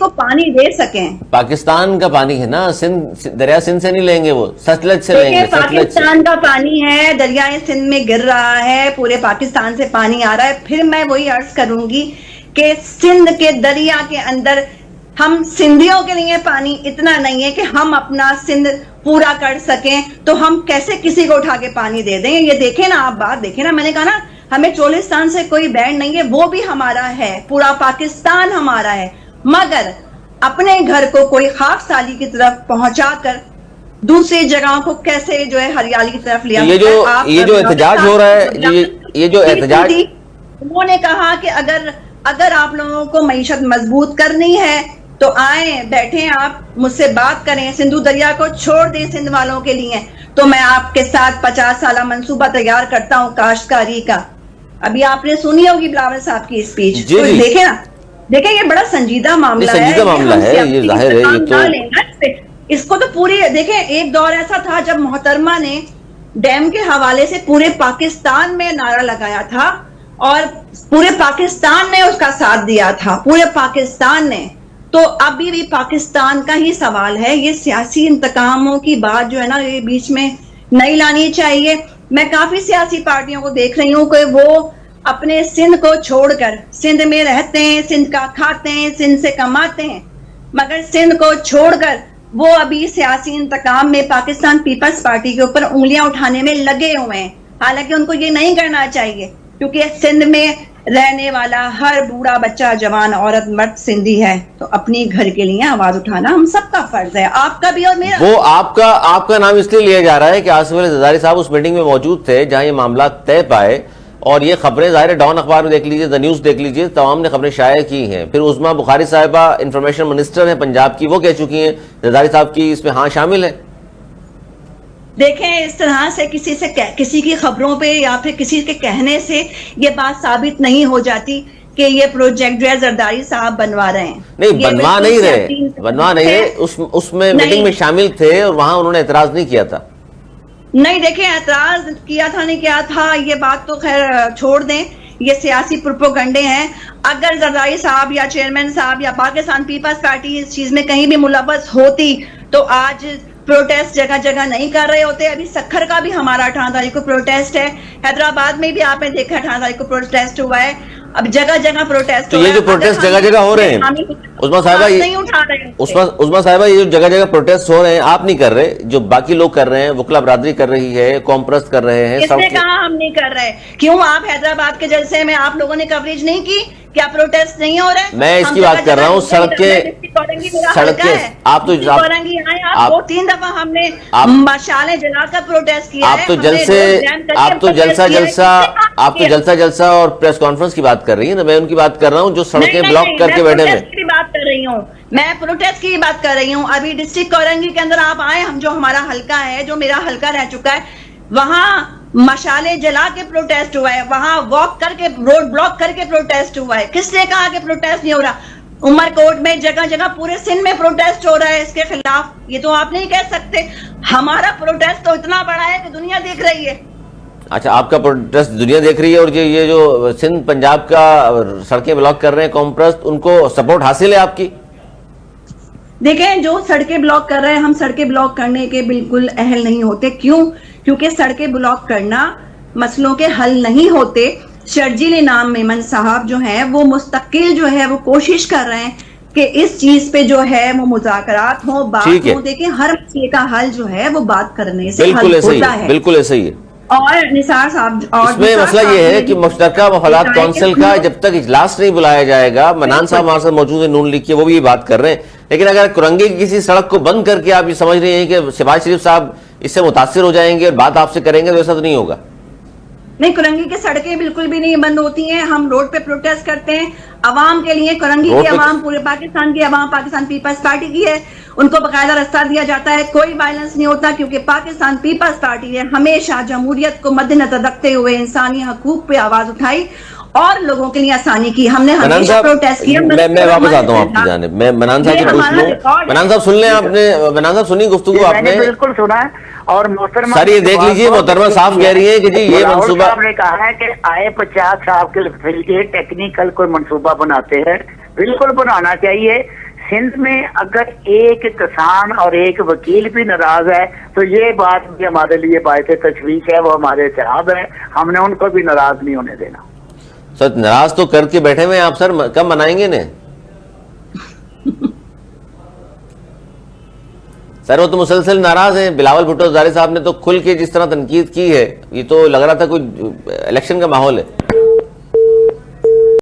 کو پانی دے سکیں. پاکستان کا پانی ہے نا, سندھ دریا سندھ سے نہیں لیں گے, وہ ستلج سے لیں گے. پاکستان کا پانی ہے, دریائے سندھ میں گر رہا ہے, پورے پاکستان سے پانی آ رہا ہے. پھر میں وہی عرض کروں گی کہ سندھ کے دریا کے اندر ہم سندھیوں کے لیے پانی اتنا نہیں ہے کہ ہم اپنا سندھ پورا کر سکیں, تو ہم کیسے کسی کو اٹھا کے پانی دے دیں. یہ دیکھیں نا, آپ بات دیکھیں نا, میں نے کہا نا ہمیں چولستان سے کوئی بینڈ نہیں ہے, وہ بھی ہمارا ہے, پورا پاکستان ہمارا ہے. مگر اپنے گھر کو کوئی خاک سالی کی طرف پہنچا کر دوسری جگہوں کو کیسے جو ہے ہریالی کی طرف لیا. یہ جو احتجاج ہو رہا ہے, یہ جو احتجاج, انہوں نے کہا کہ اگر آپ لوگوں کو معیشت مضبوط کرنی ہے تو آئیں, بیٹھیں, آپ مجھ سے بات کریں, سندھو دریا کو چھوڑ دیں سندھ والوں کے لیے. تو میں آپ کے ساتھ 50 سالہ منصوبہ تیار کرتا ہوں کاشتکاری کا. ابھی آپ نے سنی ہوگی بلاول صاحب کی اسپیچ, دیکھیں نا, دیکھیں یہ بڑا سنجیدہ معاملہ ہے, یہ ظاہر ہے. اس کو تو پوری دیکھیں, ایک دور ایسا تھا جب محترمہ نے ڈیم کے حوالے سے پورے پاکستان میں نعرہ لگایا تھا اور پورے پاکستان نے اس کا ساتھ دیا تھا, پورے پاکستان نے. تو ابھی بھی پاکستان کا ہی سوال ہے. یہ سیاسی انتقاموں کی بات جو ہے نا, یہ بیچ میں نہیں لانی چاہیے. میں کافی سیاسی پارٹیوں کو دیکھ رہی ہوں کہ وہ اپنے سندھ کو چھوڑ کر سندھ میں رہتے ہیں, سندھ کا کھاتے ہیں, سندھ سے کماتے ہیں, مگر سندھ کو چھوڑ کر وہ ابھی سیاسی انتقام میں پاکستان پیپلز پارٹی کے اوپر انگلیاں اٹھانے میں لگے ہوئے ہیں. حالانکہ ان کو یہ نہیں کرنا چاہیے, کیونکہ سندھ میں رہنے والا ہر بوڑھا بچہ, جوان, عورت, مرد سندھی ہے. تو اپنی گھر کے لیے آواز اٹھانا ہم سب کا فرض ہے, آپ کا بھی اور میرا. وہ آپ کا نام اس لیے لیا جا رہا ہے کہ آصف علی زرداری صاحب اس میٹنگ میں موجود تھے جہاں یہ معاملات طے پائے, اور یہ خبریں ظاہر ہے ڈان اخبار میں دیکھ لیجیے, دا نیوز دیکھ لیجیے, تمام نے خبریں شائع کی ہیں. پھر عظمیٰ بخاری صاحبہ انفارمیشن منسٹر ہیں پنجاب کی, وہ کہہ چکی ہیں زرداری صاحب کی اس میں ہاں شامل ہے. دیکھیں, اس طرح سے کسی کی خبروں پہ یا پھر کسی کے کہنے سے یہ بات ثابت نہیں ہو جاتی کہ یہ پروجیکٹ جو ہے زرداری صاحب بنوا رہے ہیں. نہیں, بنوا نہیں رہے, اس میں میٹنگ میں شامل تھے اور وہاں انہوں نے اعتراض نہیں کیا تھا. نہیں, دیکھیں, اعتراض کیا تھا نہیں کیا تھا یہ بات تو خیر چھوڑ دیں, یہ سیاسی پروپیگنڈے ہیں. اگر زرداری صاحب یا چیئرمین صاحب یا پاکستان پیپلز پارٹی اس چیز میں کہیں بھی ملوث ہوتی تو آج پروٹیسٹ جگہ جگہ نہیں کر رہے ہوتے. ابھی سکھر کا بھی ہمارا 18 تاریخ کو پروٹیسٹ ہے, حیدرآباد میں بھی آپ نے دیکھا 18 تاریخ کو پروٹیسٹ ہوا ہے. اب جگہ جگہ پروٹیسٹ ہو رہا ہے. یہ جو پروٹیسٹ جگہ جگہ ہو رہے ہیں عظمیٰ صاحبہ, یہ جو جگہ جگہ پروٹیسٹ ہو رہے ہیں آپ نہیں کر رہے, جو باقی لوگ کر رہے ہیں, وکلا برادری کر رہی ہے, قوم پرست کر رہے ہیں. کس نے کہا ہم نہیں کر رہے؟ کیوں آپ حیدرآباد کے جلسے میں آپ لوگوں نے کوریج نہیں کی؟ کیا پروٹیسٹ نہیں ہو رہا ہے؟ میں اس کی بات کر رہا ہوں, آپ تو 2-3 دفعہ ہم نے مشالیں جلا کر پروٹیسٹ کیا ہے. آپ تو جلسہ اور پریس کانفرنس کی بات کر رہی ہیں نا, میں ان کی بات کر رہا ہوں جو سڑکیں بلاک کر کے بیٹھے ہوئے. میں پروٹیسٹ کی بات کر رہی ہوں. ابھی ڈسٹرکٹ کورنگی کے اندر آپ آئے, ہم جو ہمارا حلقہ ہے, جو میرا حلقہ رہ چکا ہے, وہاں مشالیں جلا کے پروٹیسٹ ہوا ہے, وہاں واک کر کے, روڈ بلاک کر کے پروٹیسٹ ہوا ہے. کس نے کہا کہ پروٹیسٹ نہیں ہو رہا؟ عمر کوٹ میں جگہ جگہ پورے سندھ میں پروٹیسٹ ہو رہا ہے اس کے خلاف. یہ تو آپ نہیں کہہ سکتے. ہمارا پروٹیسٹ تو اتنا بڑا ہے کہ دنیا دیکھ رہی ہے. اچھا, آپ کا پروٹیسٹ دنیا دیکھ رہی ہے, اور یہ جو سندھ پنجاب کا سڑکیں بلاک کر رہے ہیں قوم پرست, ان کو سپورٹ حاصل ہے آپ کی؟ دیکھیں, جو سڑکیں بلاک کر رہے ہیں, ہم سڑکیں بلاک کرنے کے بالکل اہل نہیں ہوتے. کیوں؟ کیونکہ سڑکیں بلاک کرنا مسئلوں کے حل نہیں ہوتے. شرجیل نام میمن صاحب جو ہیں وہ مستقل جو ہے وہ کوشش کر رہے ہیں کہ اس چیز پہ جو ہے وہ مذاکرات ہوں, بات ہوں. دیکھیں, ہر مسئلے کا حل جو ہے وہ بات کرنے سے حل ہوتا ہے. بالکل ایسا ہی ہے. اور نثار صاحب, اس میں مسئلہ یہ ہے کہ مشترکہ مفادات کونسل کا جب تک اجلاس نہیں بلایا جائے گا, منان صاحب ہمارے ساتھ موجود ہیں نون لیگ کے, وہ بھی یہ بات کر رہے ہیں. لیکن اگر کرنگی کی کسی سڑک کو بند کر کے آپ یہ سمجھ رہے ہیں کہ شہباز شریف صاحب اس سے متاثر ہو جائیں گے اور بات آپ سے کریں گے, تو ایسا تو نہیں ہوگا. نہیں, کرنگی کی سڑکیں بالکل بھی نہیں بند ہوتی ہیں. ہم روڈ پہ پروٹیسٹ کرتے ہیں عوام کے لیے. کرنگی کی عوام پورے پاکستان کی عوام پاکستان پیپلز پارٹی کی ہے, ان کو باقاعدہ رستہ دیا جاتا ہے. کوئی وائلنس نہیں ہوتا, کیونکہ پاکستان پیپلز پارٹی نے ہمیشہ جمہوریت کو مد نظر رکھتے ہوئے انسانی حقوق پہ آواز اٹھائی اور لوگوں کے لیے آسانی کی. ہم نے ہمیشہ پروٹیسٹ کیا. میں واپس آتا ہوں آپ کی جانب. میں منان صاحب سے پوچھ لوں. منان صاحب سن لیں, آپ نے منان صاحب سنی گفتگو آپ نے؟ بالکل سنا ہے. اور محترمہ سر یہ دیکھ لیجیے, محترمہ صاف کہہ رہی ہے کہ جی یہ منصوبہ, آپ نے کہا ہے کہ آئے 50 صاحب کے ٹیکنیکل کوئی منصوبہ بناتے ہیں. بالکل بنانا چاہیے. سندھ میں اگر ایک کسان اور ایک وکیل بھی ناراض ہے تو یہ بات بھی ہمارے لیے باعث تشویش ہے، وہ ہمارے اتحاد ہیں، ہم نے ان کو بھی ناراض نہیں ہونے دینا۔ سر ناراض تو کر کے بیٹھے ہوئے ہیں آپ، سر کب منائیں گے انہیں؟ سر وہ تو مسلسل ناراض ہیں۔ بلاول بھٹو زرداری صاحب نے تو کھل کے جس طرح تنقید کی ہے، یہ تو لگ رہا تھا کوئی الیکشن کا ماحول ہے۔